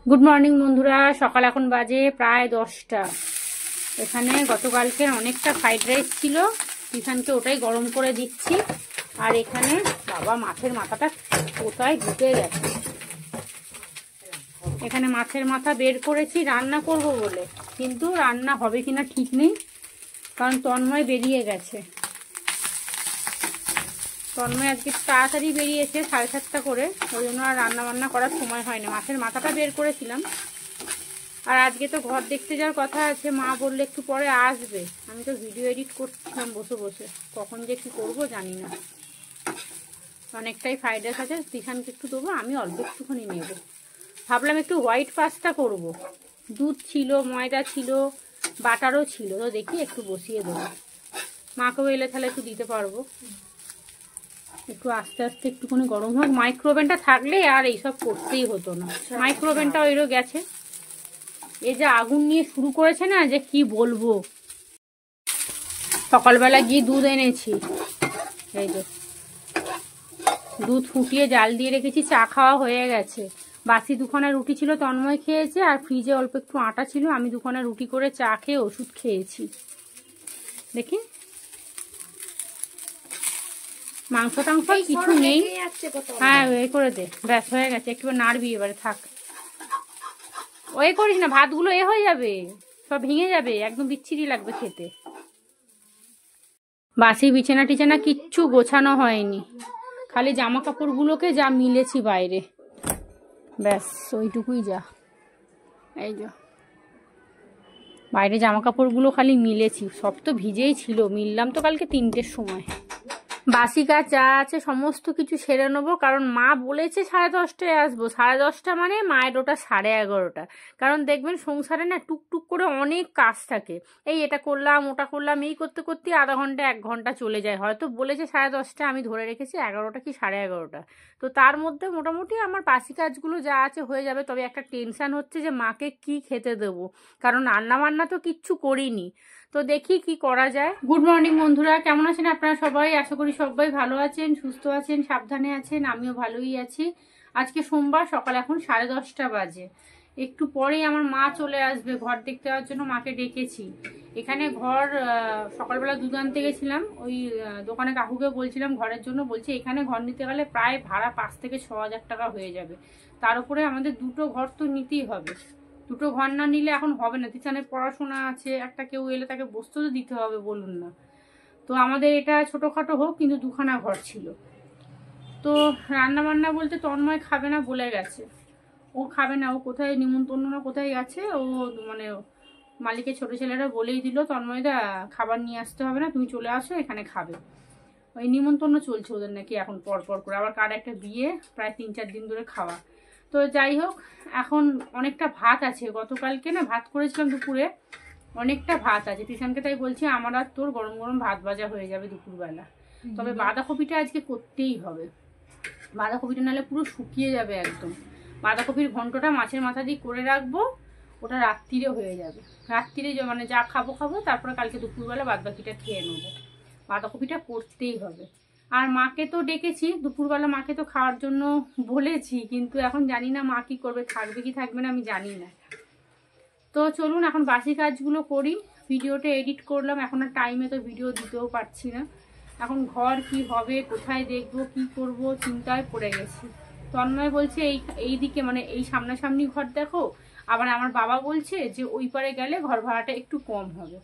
Good morning বন্ধুরা, সকাল এখন বাজে প্রায় 10টা। এখানে গতকালকের অনেকটা ফ্রাইড রাইস ছিল, টিফানকে ওটাই গরম করে দিচ্ছি। আর এখানে বাবা মাছের মাথাটা কোথায় ঢুকে গেছে। এখানে মাছের মাথা বের করেছি রান্না করব বলে, কিন্তু রান্না হবে কিনা ঠিক নেই, কারণ তন্ময় বেরিয়ে গেছে। তন্ময় আজকে তাড়াতাড়ি বেরিয়েছে 7:30 করে, ওই জন্য আর রান্না বান্না করার সময় হয় না। মাছের মাথাটা বের করেছিলাম। আর আজকে তো ঘর দেখতে যাওয়ার কথা আছে, মা বললে একটু পরে আসবে। আমি তো ভিডিও এডিট করছিলাম বসে বসে, কখন যে কি করবো জানি না। অনেকটাই ফ্রাইড রাইস আছে, তিশানকে একটু দেবো, আমি অল্প একটুখানি নেব। ভাবলাম একটু হোয়াইট পাস্তা করব, দুধ ছিল, ময়দা ছিল, বাটারও ছিল, তো দেখি একটু বসিয়ে দেবো। মাকেও এলে তাহলে একটু দিতে পারবো। একটু আস্তে আস্তে একটুখানি গরম হোক। মাইক্রোওভেনটা থাকলে আর এইসব করতেই হতো না। মাইক্রোওভেনটা ওইরও গেছে, এ যে আগুন নিয়ে শুরু করেছে না, যে কি বলবো। সকালবেলা গিয়ে দুধ এনেছি, এই যে দুধ ফুটিয়ে জাল দিয়ে রেখেছি, চা খাওয়া হয়ে গেছে। বাসি দুখানা রুটি ছিল, তন্ময় খেয়েছে, আর ফ্রিজে অল্প একটু আটা ছিল, আমি দুখানা রুটি করে চা খেয়ে ওষুধ খেয়েছি। দেখি মাংস টাংস কিছু নেই। হ্যাঁ এ করে দে, ব্যাস হয়ে গেছে। একটু নাড়বি, এবারে থাক। ওই করিস না, ভাতগুলো এ হয়ে যাবে, সব ভেঙে যাবে, একদম বিচ্ছিরি লাগবে খেতে। বাসি বিছানা টিছানা কিচ্ছু গোছানো হয়নি, খালি জামা কাপড়গুলোকে যা মিলেছি বাইরে, ব্যাস ওইটুকুই যা। এই যে বাইরে জামা কাপড়গুলো খালি মিলেছি, সব তো ভিজেই ছিল। মিললাম তো কালকে 3টের সময়। বাসি কাজ যা আছে সমস্ত কিছু সেরে নেবো, কারণ মা বলেছে 10:30টায় আসবো। 10:30 মানে মায়ের ওটা 11:30। কারণ দেখবেন সংসারে না টুকটুক করে অনেক কাজ থাকে, এই এটা করলাম ওটা করলাম, এই করতে করতে আধা ঘন্টা 1 ঘন্টা চলে যায়। হয়তো বলেছে 10:30, আমি ধরে রেখেছি 11টা কি 11:30। তো তার মধ্যে মোটামুটি আমার বাসি কাজগুলো যা আছে হয়ে যাবে। তবে একটা টেনশন হচ্ছে যে মাকে কি খেতে দেবো, কারণ রান্না বান্না তো কিচ্ছু করিনি। তো দেখি কি করা যায়। গুড মর্নিং বন্ধুরা, কেমন আছেন আপনারা সবাই? আশা করি সবাই ভালো আছেন, সুস্থ আছেন, সাবধানে আছেন। আমিও ভালোই আছি। আজকে সোমবার, সকাল এখন 10:30 বাজে। একটু পরেই আমার মা চলে আসবে ঘর দেখতে যাওয়ার জন্য, মাকে ডেকেছি। এখানে ঘর সকালবেলা দুধ আনতে গেছিলাম, ওই দোকানে কাকুকে বলছিলাম ঘরের জন্য, বলছে এখানে ঘর নিতে গেলে প্রায় ভাড়া 5 থেকে 6,000 টাকা হয়ে যাবে। তার উপরে আমাদের দুটো ঘর তো নিতেই হবে। দুটো ঘর না নিলে এখন হবে না। তিশানের পড়াশোনা আছে, একটা কেউ এলে তাকে বসতে তো দিতে হবে, বলুন না। তো আমাদের এটা ছোটোখাটো হোক, কিন্তু দুখানা ঘর ছিল। তো রান্না বান্না বলতে তন্ময় খাবে না বলে গেছে, ও খাবে না। ও কোথায় নিমন্ত্রণ না কোথায় গেছে, ও মানে মালিকের ছোটো ছেলেরা বলেই দিল, তন্ময়দা খাবার নিয়ে আসতে হবে না, তুমি চলে আসো, এখানে খাবে। ওই নিমন্ত্রণ চলছে ওদের নাকি এখন পরপর করে, আবার কার একটা বিয়ে, প্রায় 3-4 দিন ধরে খাওয়া। তো যাই হোক, এখন অনেকটা ভাত আছে, গতকালকে না ভাত করেছিলাম দুপুরে, অনেকটা ভাত আছে। তিশানকে তাই বলছি আমার আর তোর গরম গরম ভাত ভাজা হয়ে যাবে দুপুরবেলা। তবে বাঁধাকপিটা আজকে করতেই হবে, বাঁধাকপিটা নাহলে পুরো শুকিয়ে যাবে একদম। বাঁধাকপির ঘন্টটা মাছের মাথা দিয়ে করে রাখবো, ওটা রাত্রিরে হয়ে যাবে। রাত্রিরে মানে যা খাবো খাবো, তারপরে কালকে দুপুরবেলা বাদবাকিটা খেয়ে নেবো। বাঁধাকপিটা করতেই হবে। আর মাকে তো ডেকেছি দুপুরবেলা, মাকে তো খাওয়ার জন্য বলেছি, কিন্তু এখন জানি না মা কি করবে, থাকবে কি থাকবে না আমি জানি না। তো চলুন এখন বাসি কাজগুলো করি। ভিডিওটা এডিট করলাম, এখন আর টাইমে তো ভিডিও দিতেও পারছি না। এখন ঘর কি হবে, কোথায় দেখবো, কি করব, চিন্তায় পড়ে গেছি। তন্ময় বলছে এই দিকে মানে এই সামনাসামনি ঘর দেখো, আবার আমার বাবা বলছে যে ওই পারে গেলে ঘর ভাড়াটা একটু কম হবে।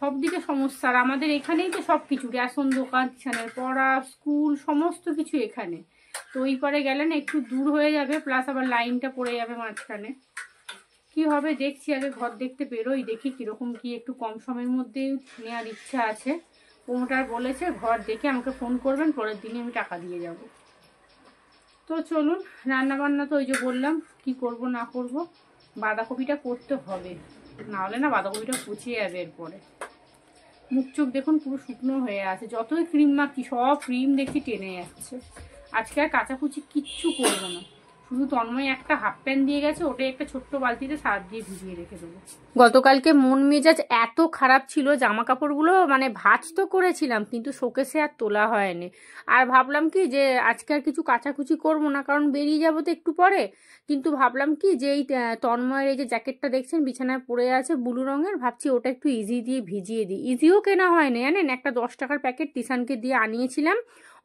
সব দিকে সমস্যা। আর আমাদের এখানেই তো সব কিছু, রেশন দোকান, টিউশনের পড়া, স্কুল, সমস্ত কিছু এখানে। তো ওই পারে গেলে না একটু দূর হয়ে যাবে, প্লাস আবার লাইনটা পড়ে যাবে মাঝখানে। কি হবে দেখছি, আগে ঘর দেখতে বেরোই, দেখি কিরকম কি, একটু কম সময়ের মধ্যে নেওয়ার ইচ্ছা আছে। প্রমোটার বলেছে ঘর দেখে আমাকে ফোন করবেন, পরের দিনই আমি টাকা দিয়ে যাব। তো চলুন, রান্না বান্না তো ওই যে বললাম কি করব না করব। বাঁধাকপিটা করতে হবে, না হলে না বাঁধাকপিটা পচিয়ে যাবে এরপরে। মুখ চোখ দেখুন পুরো শুকনো হয়ে আছে, যতই ক্রিম মাখি সব ক্রিম দেখি টেনে যাচ্ছে। আজকে আর কাচাকুচি কিচ্ছু করবো না, শুধু তন্ময় একটা হাফ প্যান্ট দিয়ে গেছে, ওটাই একটা ছোট্ট বালতিতে সার্ফ দিয়ে ভিজিয়ে রেখে দেবো। গতকালকে মন মেজাজ এত খারাপ ছিল, জামা কাপড়গুলো মানে ভাঁজ তো করেছিলাম কিন্তু শোকেসে আর তোলা হয়নি। আর ভাবলাম কি যে আজকে আর কিছু কাচাকুচি করবো না, কারণ বেরিয়ে যাবো তো একটু পরে। কিন্তু ভাবলাম কি যে এই তন্ময়ের এই যে জ্যাকেটটা দেখছেন বিছানায় পড়ে আছে ব্লু রঙের, ভাবছি ওটা একটু ইজি দিয়ে ভিজিয়ে দিই। ইজিও কেনা হয়নি জানেন, একটা 10 টাকার প্যাকেট তিশানকে দিয়ে আনিয়েছিলাম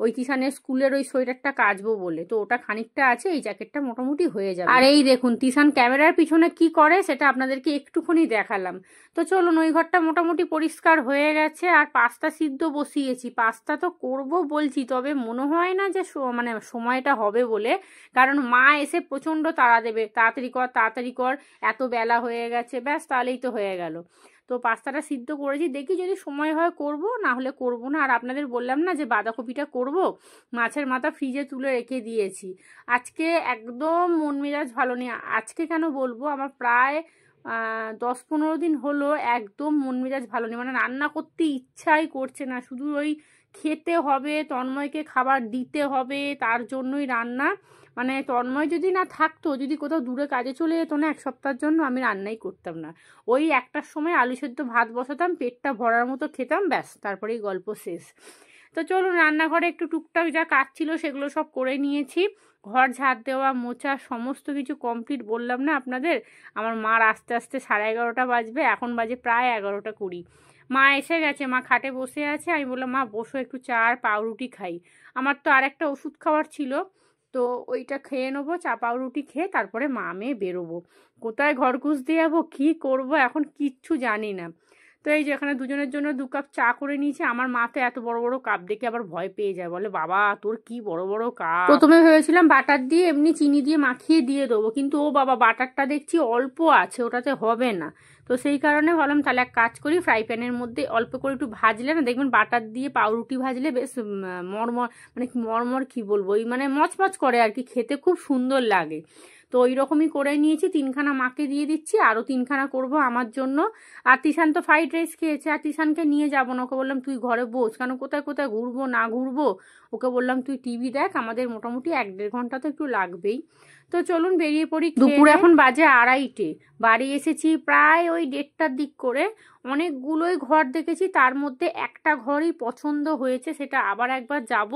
ওই তিশানের স্কুলের ওই সোয়েটারটা কাচবো বলে, তো ওটা খানিকটা আছে, এই জ্যাকেটটা মোটামুটি হয়ে যাবে। আর এই দেখুন তিশান ক্যামেরার পিছনে কি করে সেটা আপনাদেরকে একটুখানি দেখালাম। তো চলুন, ওই ঘরটা মোটামুটি পরিষ্কার হয়ে গেছে। আর পাস্তা সিদ্ধ বসিয়েছি, পাস্তা তো করব বলছি, তবে মনে হয় না যে মানে সময়টা হবে বলে, কারণ মা এসে প্রচন্ড তাড়া দেবে, তাড়াতাড়ি কর তাড়াতাড়ি কর, এত বেলা হয়ে গেছে, ব্যাস তাহলেই তো হয়ে গেল। তো পাস্তাটা সিদ্ধ করেছি, দেখি যদি সময় হয় করব, না হলে করব না। আর আপনাদের বললাম না যে বাঁধাকপিটা করব, মাছের মাথা ফ্রিজে তুলে রেখে দিয়েছি। আজকে একদম মন মেজাজ ভালো নেই। আজকে কেন বলবো, আমার প্রায় 10-15 দিন হলো একদম মন মেজাজ ভালো নেই, মানে রান্না করতে ইচ্ছাই করছে না, শুধু ওই খেতে হবে, তন্ময়কে খাবার দিতে হবে, তার জন্যই রান্না। মানে তন্ময় যদি না থাকতো, যদি কোথাও দূরে কাজে চলে যেত না এক সপ্তাহের জন্য, আমি রান্নাই করতাম না। ওই একটার সময় আলু সেদ্ধ ভাত বসাতাম, পেটটা ভরার মতো খেতাম, ব্যাস তারপরেই গল্প শেষ। তো চলুন, রান্নাঘরে একটু টুকটাক যা কাজ ছিল সেগুলো সব করে নিয়েছি। ঘর ঝাড় দেওয়া মোছা সমস্ত কিছু কমপ্লিট, বললাম না আপনাদের আমার মার আস্তে আস্তে 11:30 বাজবে, এখন বাজে প্রায় 11:20। মা এসে গেছে, মা খাটে বসে আছে, আমি বললাম মা বসো একটু চা আর পাউরুটি খাই। আমার তো আর একটা ওষুধ খাওয়ার ছিল, তো ওইটা খেয়ে নেবো, চা পাউরুটি খেয়ে তারপরে মা মেয়ে বেরোবো। কোথায় ঘর খুঁজতে যাবো, কী করবো এখন কিচ্ছু জানি না। তো এই যে এখানে দুজনের জন্য 2 কাপ চা করে নিয়েছি। আমার মা তো এত বড় বড় কাপ দেখে আবার ভয় পেয়ে যায়, বলে বাবা তোর কি বড় বড় কাপ। প্রথমে ভেবেছিলাম বাটার দিয়ে এমনি চিনি দিয়ে মাখিয়ে দিয়ে দেবো, কিন্তু ও বাবা বাটারটা দেখছি অল্প আছে, ওটাতে হবে না। তো সেই কারণে ভাবলাম তাহলে এক কাজ করি, ফ্রাই প্যানের মধ্যে অল্প করে একটু ভাজলে না, দেখবেন বাটার দিয়ে পাউরুটি ভাজলে বেশ মরমর, মানে মরমর কি বলবো, ওই মানে মচমচ করে আর কি, খেতে খুব সুন্দর লাগে। তো ওই রকমই করে নিয়েছি, 3খানা মাকে দিয়ে দিচ্ছি, আরও 3খানা করবো আমার জন্য। আর তিশান তো ফ্রাইড রাইস খেয়েছে, আর তিশানকে নিয়ে যাবো না, ওকে বললাম তুই ঘরে বস, কারণ কোথায় কোথায় ঘুরবো না ঘুরবো, ওকে বললাম তুই টিভি দেখ, আমাদের মোটামুটি 1-1.5 ঘন্টা তো একটু লাগবেই। তো চলুন বেরিয়ে পড়ি। দুপুর এখন বাজে 2:30, বাড়ি এসেছি প্রায় ওই 1:30টার দিক করে। অনেকগুলোই ঘর দেখেছি, তার মধ্যে একটা ঘরই পছন্দ হয়েছে, সেটা আবার একবার যাব।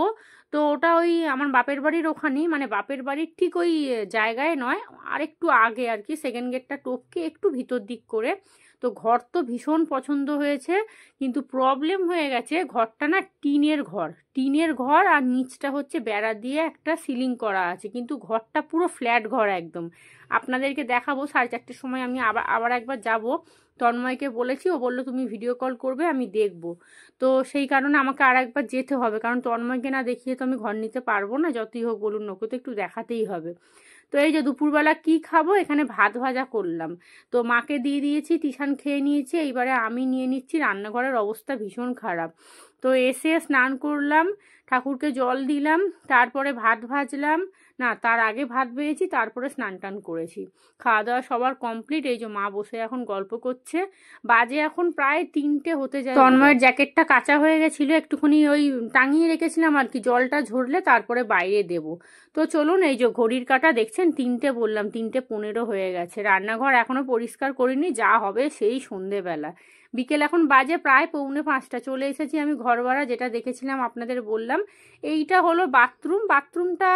তো ওটা ওই আমার বাপের বাড়ির ওখানেই, মানে বাপের বাড়ির ঠিক ওই জায়গায় নয়, আর একটু আগে আর কি, সেকেন্ড গেটটা টপকে একটু ভিতর দিক করে। তো ঘর তো ভীষণ পছন্দ হয়েছে, কিন্তু প্রবলেম হয়ে গেছে, ঘরটা না টিনের ঘর আর নিচটা হচ্ছে বেড়া দিয়ে একটা সিলিং করা আছে, কিন্তু ঘরটা পুরো ফ্ল্যাট ঘর একদম। আপনাদেরকে দেখাবো 4:30টার সময়, আমি আবার একবার যাব। তন্ময়কে বলেছি, ও বললো তুমি ভিডিও কল করবে আমি দেখব। তো সেই কারণে আমাকে আর একবার যেতে হবে, কারণ তন্ময়কে না দেখিয়ে তো আমি ঘর নিতে পারবো না, যতই হোক বলুন, ওকে তো একটু দেখাতেই হবে। তো এই যে দুপুরবেলা কি খাবো, এখানে ভাত ভাজা করলাম, তো মাকে দিয়ে দিয়েছি, তিশান খেয়ে নিয়েছে, এইবারে আমি নিয়ে নিচ্ছি। রান্নাঘরের অবস্থা ভীষণ খারাপ। তো এসে স্নান করলাম, ঠাকুরকে জল দিলাম, তারপরে ভাত ভাজলাম, না তার আগে ভাত বেড়েছি, তারপরে স্নান টান করেছি। খাওয়া দাওয়া সবার কমপ্লিট। এই যে মা বসে এখন গল্প করছে, বাজে এখন প্রায় 3টে হতে যায়। তন্ময়ের জ্যাকেটটা কাঁচা হয়ে গেছিলো, একটুখানি ওই টাঙিয়ে রেখেছিলাম আর কি, জলটা ঝরলে তারপরে বাইরে দেব। তো চলুন, এই যে ঘড়ির কাঁটা দেখছেন 3টে, বললাম 3:15 হয়ে গেছে। রান্নাঘর এখনো পরিষ্কার করিনি, যা হবে সেই সন্ধেবেলা। বিকেল এখন বাজে প্রায় 4:45, চলে এসেছি আমি ঘর ভাড়া, যেটা দেখেছিলাম আপনাদের বললাম। এইটা হলো বাথরুমটা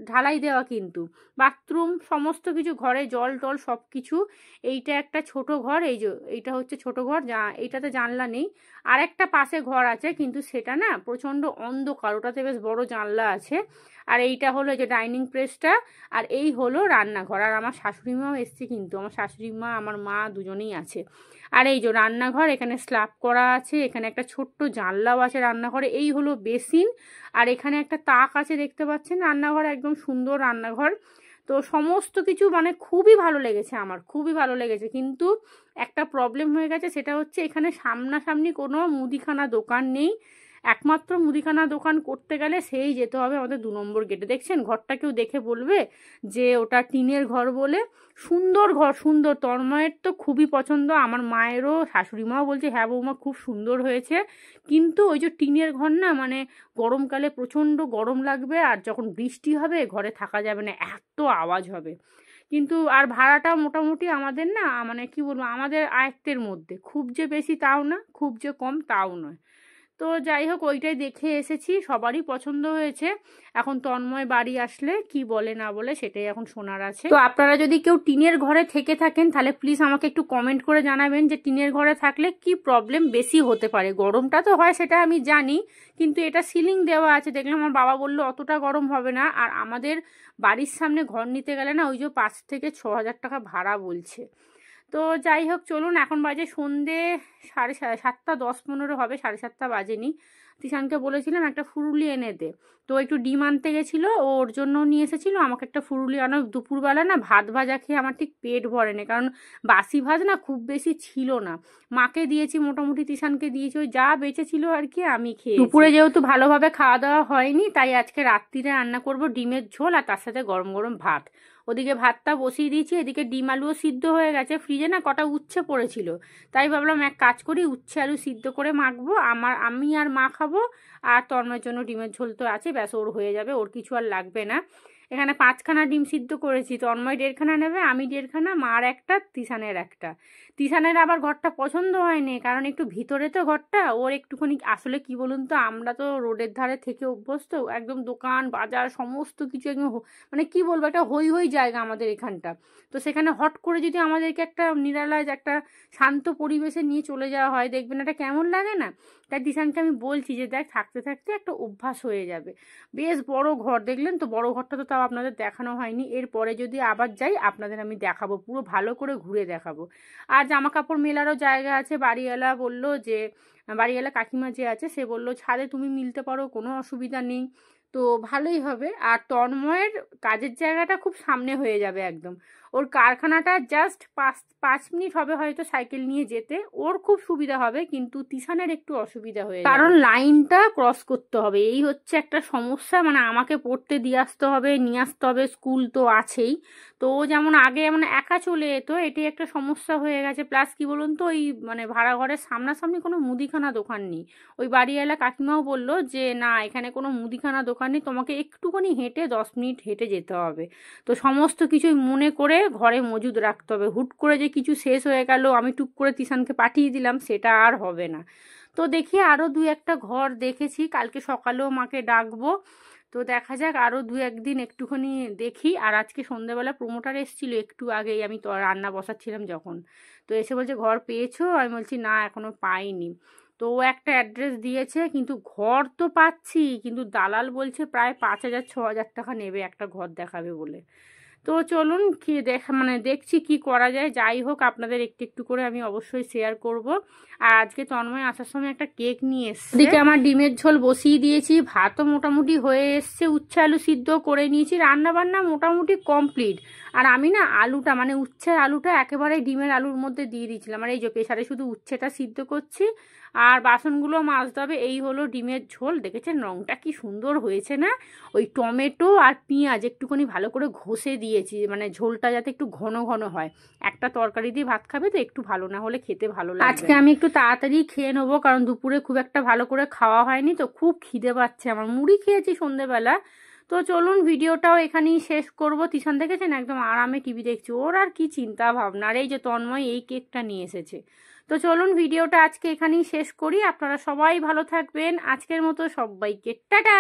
ঢালাই দেওয়া, কিন্তু বাথরুম সমস্ত কিছু, ঘরে জল টল সব কিছু। এইটা একটা ছোট ঘর, এই যে এইটা হচ্ছে ছোট ঘর, এইটাতে জানলা নেই। আর একটা পাশে ঘর আছে, কিন্তু সেটা না প্রচণ্ড অন্ধকার, ওটাতে বেশ বড় জানলা আছে। আর এইটা হলো এই যে ডাইনিং প্লেসটা, আর এই হলো রান্নাঘর। আর আমার শাশুড়ি মাও এসছে, কিন্তু আমার শাশুড়ি মা আমার মা দুজনেই আছে। আর এই যে রান্নাঘর, এখানে স্ল্যাব করা আছে, এখানে একটা ছোট্ট জানলাও আছে রান্নাঘরে। এই হলো বেসিন, আর এখানে একটা তাক আছে দেখতে পাচ্ছেন। রান্নাঘর একদম সুন্দর রান্নাঘর। তো সমস্ত কিছু মানে খুবই ভালো লেগেছে, আমার খুবই ভালো লেগেছে, কিন্তু একটা প্রবলেম হয়ে গেছে, সেটা হচ্ছে এখানে সামনাসামনি কোনো মুদিখানা দোকান নেই। একমাত্র মুদিখানা দোকান করতে গেলে সেই যেতে হবে আমাদের 2 নম্বর গেটে। দেখছেন ঘরটা কেউ দেখে বলবে যে ওটা টিনের ঘর বলে। সুন্দর ঘর, সুন্দর। তন্ময়ের তো খুবই পছন্দ, আমার মায়েরও, শাশুড়ি মাও বলছে হ্যাঁ বৌমা খুব সুন্দর হয়েছে। কিন্তু ওই যে টিনের ঘর না, মানে গরমকালে প্রচণ্ড গরম লাগবে, আর যখন বৃষ্টি হবে ঘরে থাকা যাবে না, এত আওয়াজ হবে। কিন্তু আর ভাড়াটা মোটামুটি আমাদের না, মানে কি বলবো, আমাদের আয়ত্তের মধ্যে, খুব যে বেশি তাও না, খুব যে কম তাও নয়। তো যাই হোক, ওইটাই দেখে এসেছি, সবারই পছন্দ হয়েছে। এখন তন্ময় বাড়ি আসলে কি বলে না বলে সেটাই এখন শোনার আছে। তো আপনারা যদি কেউ টিনের ঘরে থেকে থাকেন তাহলে প্লিজ আমাকে একটু কমেন্ট করে জানাবেন যে টিনের ঘরে থাকলে কি প্রবলেম বেশি হতে পারে। গরমটা তো হয় সেটা আমি জানি, কিন্তু এটা সিলিং দেওয়া আছে, দেখলাম আমার বাবা বললো অতটা গরম হবে না। আর আমাদের বাড়ির সামনে ঘর নিতে গেলে না ওই যে 5 থেকে 6 হাজার টাকা ভাড়া বলছে। তো যাই হোক চলুন, এখন বাজে সন্ধে 7:30, 10-15 হবে, 7:30 বাজেনি। তিশানকে বলেছিলাম একটা ফুরুলি এনে দে, তো একটু ডিম আনতে গেছিলো, ওর জন্য নিয়ে এসেছিলো, আমাকে একটা ফুরুলি আনো। দুপুরবেলা না ভাত ভাজা খেয়ে আমার ঠিক পেট ভরেনি, কারণ বাসি ভাত না খুব বেশি ছিল না। মাকে দিয়েছি, মোটামুটি তিশানকে দিয়েছি, ওই যা বেঁচে ছিল আর কি আমি খেয়ে। দুপুরে যেহেতু ভালোভাবে খাওয়া দাওয়া হয়নি, তাই আজকে রাত্রিরে রান্না করব ডিমের ঝোল আর তার সাথে গরম গরম ভাত। ওদিকে ভাতটা বসিয়ে দিয়েছি, এদিকে ডিম আলুও সিদ্ধ হয়ে গেছে, ফ্রিজে না কটা উচ্ছে পড়েছিল, তাই ভাবলাম এক কাজ করি উচ্ছে আলু সিদ্ধ করে মাখবো, আমি আর মা খাবো, আর তন্ময়ের জন্য ডিমের ঝোল তো আছে, ব্যাস ওর হয়ে যাবে, ওর কিছু আর লাগবে না। এখানে 5খানা ডিম সিদ্ধ করেছি, তন্ময় 1.5খানা নেবে, আমি 1.5খানা, মার একটা, তিশানের একটা। তিশানের আবার ঘরটা পছন্দ হয়নি, কারণ একটু ভিতরে তো ঘরটা, ওর একটুখানি, আসলে কি বলুন তো, আমরা তো রোডের ধারে থেকে অভ্যস্ত, একদম দোকান বাজার সমস্ত কিছু একদম, মানে কি বলবো, একটা হই হই জায়গা আমাদের এখানটা। তো সেখানে হট করে যদি আমাদেরকে একটা নিরালায়, একটা শান্ত পরিবেশে নিয়ে চলে যাওয়া হয়, দেখবেন এটা কেমন লাগে না। তাই দিশানকে আমি বলছি যে দেখ, থাকতে থাকতে একটা অভ্যাস হয়ে যাবে। বেশ বড় ঘর, দেখলেন তো, বড় ঘরটা তো তাও আপনাদের দেখানো হয়নি, এরপরে যদি আবার যাই আপনাদের আমি দেখাবো, পুরো ভালো করে ঘুরে দেখাবো। আর জামা কাপড় মেলারও জায়গা আছে, বাড়িওয়ালা বললো যে, বাড়িওয়ালা কাকিমা যে আছে সে বললো ছাদে তুমি মিলতে পারো, কোনো অসুবিধা নেই, তো ভালোই হবে। আর তন্ময়ের কাজের জায়গাটা খুব সামনে হয়ে যাবে একদম, ওর কারখানাটা জাস্ট 5 মিনিট হবে হয়তো সাইকেল নিয়ে যেতে, ওর খুব সুবিধা হবে। কিন্তু তিশানের একটু অসুবিধা হয়ে যাবে, কারণ লাইনটা ক্রস করতে হবে, এই হচ্ছে একটা সমস্যা। মানে আমাকে পড়তে দিয়ে আসতে হবে, নিয়ে আসতে হবে, স্কুল তো আছেই। তো ও যেমন আগে মানে একা চলে যেত, এটি একটা সমস্যা হয়ে গেছে। প্লাস কি বলুন তো, ওই মানে ভাড়া ঘরের সামনাসামনি কোনো মুদিখানা দোকান নেই। ওই বাড়িওয়ালা কাকিমাও বললো যে না, এখানে কোনো মুদিখানা দোকান নেই, তোমাকে একটুখানি হেঁটে 10 মিনিট হেঁটে যেতে হবে। তো সমস্ত কিছুই মনে করে ঘরে মজুদ রাখতে হবে, হুট করে যে কিছু শেষ হয়ে গেল আমি টুক করে তিশানকে পাঠিয়ে দিলাম, সেটা আর হবে না। তো দেখি আরও 2-1টা ঘর দেখেছি, কালকে সকালেও মাকে ডাকবো। তো দেখা যাক, আরও 2-1 দিন একটুখানি দেখি। আর আজকে সন্ধ্যেবেলা প্রমোটার এসেছিল একটু আগেই, আমি তো রান্না বসাচ্ছিলাম যখন, তো এসে বলছে ঘর পেয়েছো, আমি বলছি না এখনো পাইনি। তো ও একটা অ্যাড্রেস দিয়েছে, কিন্তু ঘর তো পাচ্ছি, কিন্তু দালাল বলছে প্রায় 5,000-6,000 টাকা নেবে একটা ঘর দেখাবে বলে। তো চলুন কি দেখছি কি করা যায়। যাই হোক, আপনাদের একটু একটু করে আমি অবশ্যই শেয়ার করব। আর আজকে তন্ময় আসার সময় একটা কেক নিয়ে এসছে। এদিকে আমার ডিমের ঝোল বসিয়ে দিয়েছি, ভাতও মোটামুটি হয়ে এসছে, উচ্ছে আলু সিদ্ধ করে নিয়েছি, রান্না বান্না মোটামুটি কমপ্লিট। আর আমি না আলুটা, মানে উচ্ছের আলুটা একেবারে ডিমের আলুর মধ্যে দিয়ে দিয়েছিলাম, আর এই যে প্রেসারে শুধু উচ্ছেটা সিদ্ধ করছি, আর বাসনগুলো মাজতে হবে। এই হলো ডিমের ঝোল। দেখেছেন রংটা কি সুন্দর হয়েছে না? ওই টমেটো আর পেঁয়াজ একটুখানি ভালো করে ঘষে দিয়েছি, মানে ঝোলটা যাতে একটু ঘন ঘন হয়। একটা তরকারি দিয়ে ভাত খাবে তো, একটু ভালো না হলে খেতে ভালো লাগবে। আজকে আমি একটু তাড়াতাড়ি খেয়ে নেবো, কারণ দুপুরে খুব একটা ভালো করে খাওয়া হয়নি, তো খুব খিদে পাচ্ছে আমার। মুড়ি খেয়েছি সন্ধেবেলা। তো চলুন ভিডিওটাও এখানেই শেষ করব। তিশান দেখেছেন একদম আরামে টিভি দেখছি, ওর আর কি চিন্তা ভাবনা। আর এই যে তন্ময় এই কেকটা নিয়ে এসেছে। তো চলুন ভিডিওটা আজকে এখানেই শেষ করি। আপনারা সবাই ভালো থাকবেন, আজকের মতো সবাইকে টাটা।